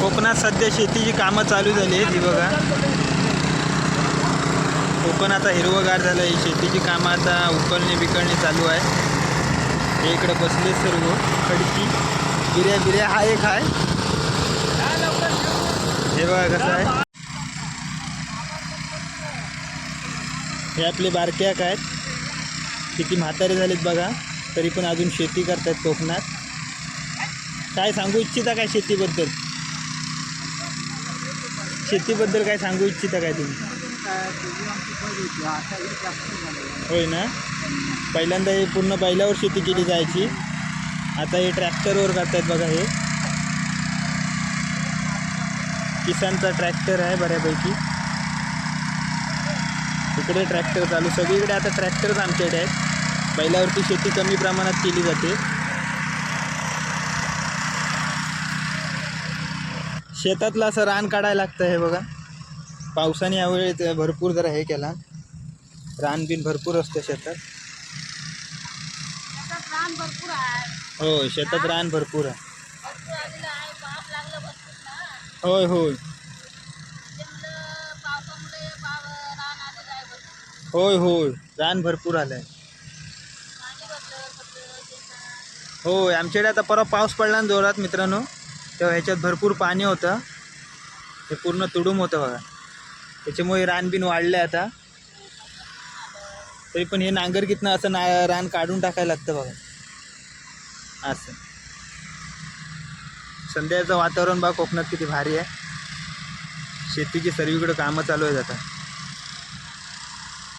कोकणात सध्या शेतीची कामं चालू झाली आहेत ही बघा. कोकण आता हिरवंगार झालं आहे. शेतीची कामं आता उकळणे बिकळणे चालू आहे. हे इकडे बसले सर्व खडकी बिऱ्या हा एक आहे. हे बघा कसं आहे. हे आपले बारक्याक आहेत. किती म्हातारे झालेत बघा, तरी पण अजून शेती करतात कोकणात. काय सांगू इच्छिता काय शेतीबद्दल? शेतीबद्दल काय सांगू इच्छिता काय तुम्ही? होय ना. पहिल्यांदा हे पूर्ण बैलावर शेती केली जायची. आता हे ट्रॅक्टरवर करतात बघा. हे किसानचा ट्रॅक्टर आहे बऱ्यापैकी. इकडे ट्रॅक्टर चालू, सगळीकडे आता ट्रॅक्टरच आमच्याकडे आहेत. बैलावरती शेती कमी प्रमाणात केली जाते. शेतातलं असं रान काढायला लागतं. हे बघा, पावसाने यावेळी भरपूर जरा हे केला. रान बिन भरपूर असतं शेतात. होय, शेतात रान भरपूर आहे. होय होय होय होय रान भरपूर आलंय. होय, आमच्याकडे आता परवा पाऊस पडला ना जोरात मित्रांनो, तेव्हा ह्याच्यात भरपूर पाणी होतं. हे पूर्ण तुडूंब होतं बघा. त्याच्यामुळे रानबिन वाढलंय आता. तरी पण हे नांगरकीतनं असं रान काढून टाकायला लागतं बघा. असं संध्याचं वातावरण बघा कोकणात किती भारी आहे. शेतीची सर्वीकडे कामं चालू आहेत आता.